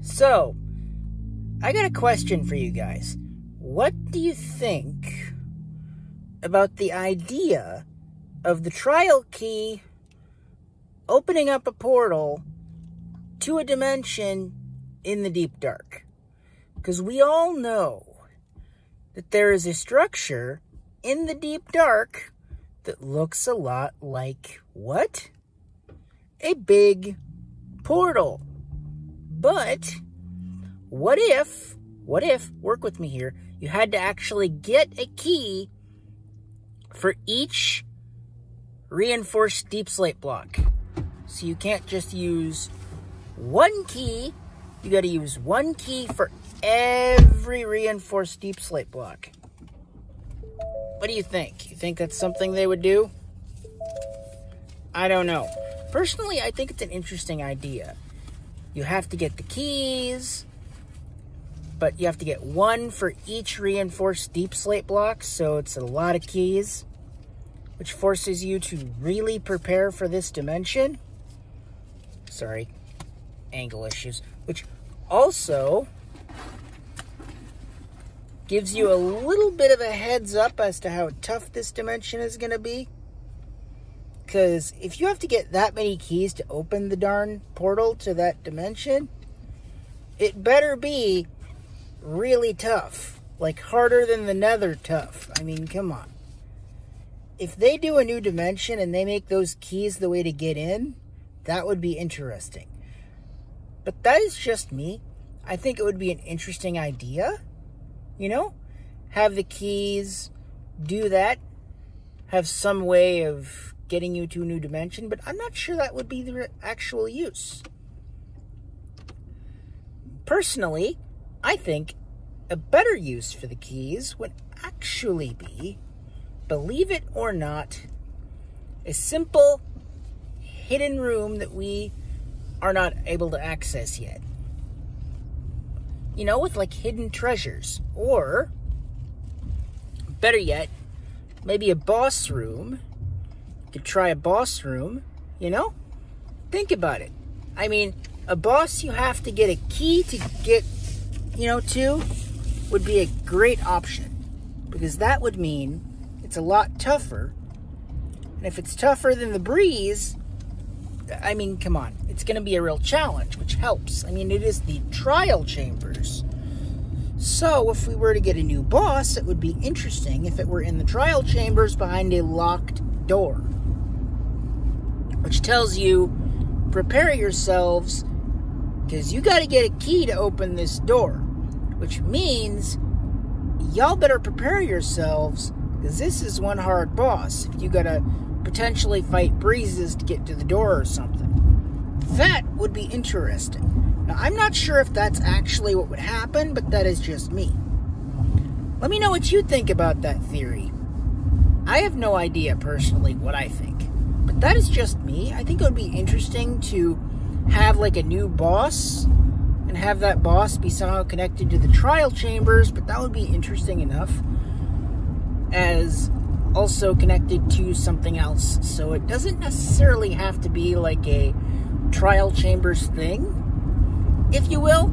So, I got a question for you guys. What do you think about the idea of the trial key opening up a portal to a dimension in the deep dark? Because we all know that there is a structure in the deep dark that looks a lot like what? A big portal. But what if, work with me here, you had to actually get a key for each reinforced deep slate block? So you can't just use one key, you got to use one key for every reinforced deep slate block. What do you think? You think that's something they would do? I don't know. Personally, I think it's an interesting idea. You have to get the keys, but you have to get one for each reinforced deep slate block, so it's a lot of keys, which forces you to really prepare for this dimension. Sorry, angle issues. Which also gives you a little bit of a heads up as to how tough this dimension is going to be. Because if you have to get that many keys to open the darn portal to that dimension, it better be really tough. Like harder than the nether tough. I mean, come on. If they do a new dimension and they make those keys the way to get in, that would be interesting. But that is just me. I think it would be an interesting idea. You know? Have the keys do that. Have some way of getting you to a new dimension, but I'm not sure that would be the actual use. Personally, I think a better use for the keys would actually be, believe it or not, a simple hidden room that we are not able to access yet. You know, with like hidden treasures, or better yet, maybe a boss room. Could try a boss room, you know? Think about it. I mean, a boss you have to get a key to get, you know, to would be a great option. Because that would mean it's a lot tougher. And if it's tougher than the breeze, I mean, come on. It's going to be a real challenge, which helps. I mean, it is the trial chambers. So if we were to get a new boss, it would be interesting if it were in the trial chambers behind a locked door. Which tells you, prepare yourselves, because you got to get a key to open this door. Which means, y'all better prepare yourselves, because this is one hard boss. If you got to potentially fight breezes to get to the door or something. That would be interesting. Now, I'm not sure if that's actually what would happen, but that is just me. Let me know what you think about that theory. I have no idea, personally, what I think. But that is just me. I think it would be interesting to have like a new boss and have that boss be somehow connected to the trial chambers, but that would be interesting enough as also connected to something else. So it doesn't necessarily have to be like a trial chambers thing, if you will.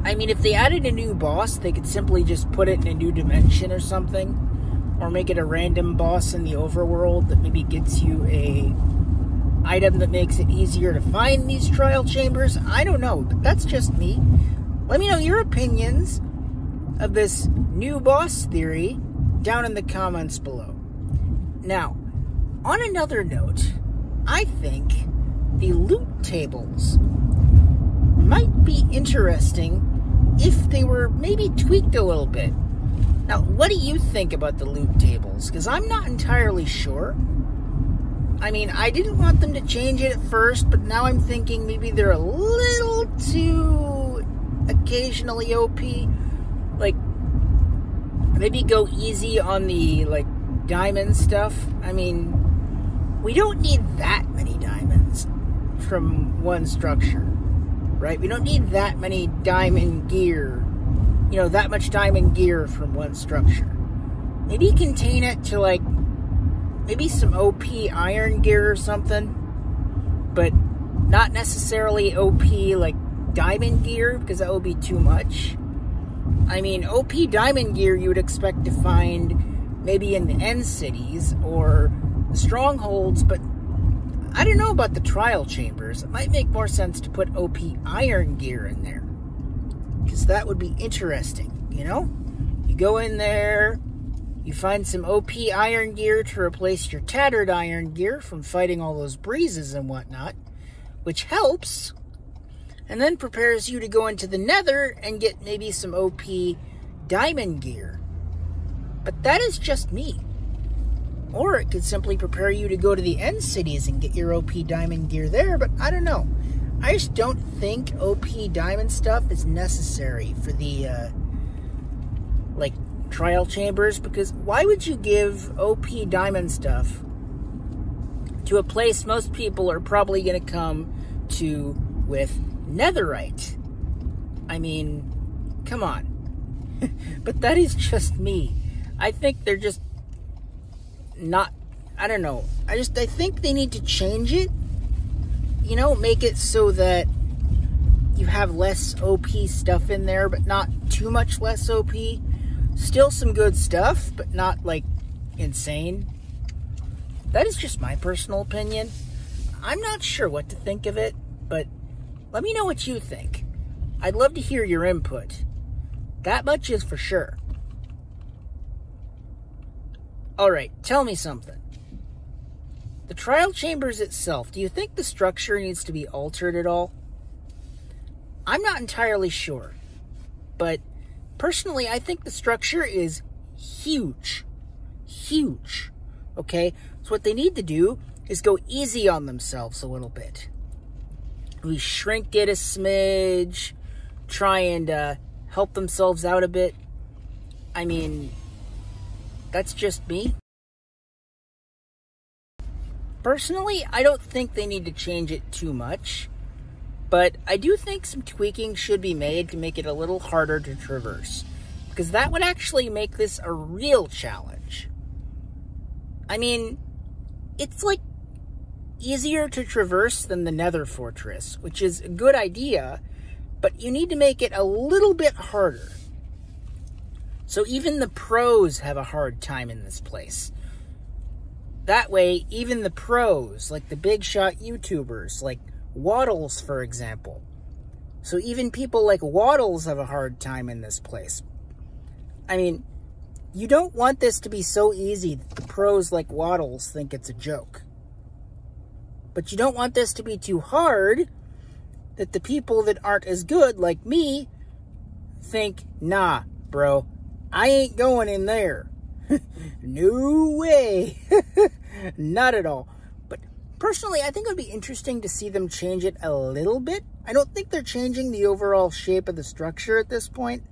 I mean, if they added a new boss, they could simply just put it in a new dimension or something. Or make it a random boss in the overworld that maybe gets you a item that makes it easier to find these trial chambers. I don't know, but that's just me. Let me know your opinions of this new boss theory down in the comments below. Now, on another note, I think the loot tables might be interesting if they were maybe tweaked a little bit. Now, what do you think about the loot tables? Because I'm not entirely sure. I mean, I didn't want them to change it at first, but now I'm thinking maybe they're a little too occasionally OP. Like, maybe go easy on the, like, diamond stuff. I mean, we don't need that many diamonds from one structure, right? We don't need that many diamond gear. You know, that much diamond gear from one structure. Maybe contain it to, like, maybe some OP iron gear or something. But not necessarily OP, like, diamond gear, because that would be too much. I mean, OP diamond gear you would expect to find maybe in the end cities or the strongholds, but I don't know about the trial chambers. It might make more sense to put OP iron gear in there, because that would be interesting, you know? You go in there, you find some OP iron gear to replace your tattered iron gear from fighting all those breezes and whatnot, which helps, and then prepares you to go into the nether and get maybe some OP diamond gear. But that is just me. Or it could simply prepare you to go to the end cities and get your OP diamond gear there, but I don't know. I just don't think OP diamond stuff is necessary for the, like, trial chambers, because why would you give OP diamond stuff to a place most people are probably going to come to with netherite? I mean, come on. But that is just me. I think they're just not, I don't know. I think they need to change it. You know, make it so that you have less OP stuff in there, but not too much less OP. Still some good stuff, but not, like, insane. That is just my personal opinion. I'm not sure what to think of it, but let me know what you think. I'd love to hear your input. That much is for sure. Alright, tell me something. The trial chambers itself, do you think the structure needs to be altered at all? I'm not entirely sure, but personally, I think the structure is huge. Huge. Okay? So what they need to do is go easy on themselves a little bit. We shrink it a smidge, try and help themselves out a bit. I mean, that's just me. Personally, I don't think they need to change it too much, but I do think some tweaking should be made to make it a little harder to traverse, because that would actually make this a real challenge. I mean, it's like easier to traverse than the Nether Fortress, which is a good idea, but you need to make it a little bit harder. So even the pros have a hard time in this place. That way, even the pros, like the big shot YouTubers, like Waddles, for example. So even people like Waddles have a hard time in this place. I mean, you don't want this to be so easy that the pros like Waddles think it's a joke. But you don't want this to be too hard that the people that aren't as good, like me, think, nah, bro, I ain't going in there. No way. Not at all. But personally, I think it would be interesting to see them change it a little bit. I don't think they're changing the overall shape of the structure at this point,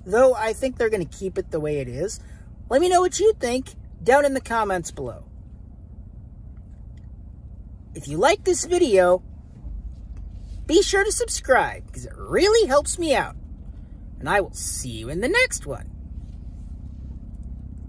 though I think they're going to keep it the way it is. Let me know what you think down in the comments below. If you like this video, be sure to subscribe, because it really helps me out. And I will see you in the next one.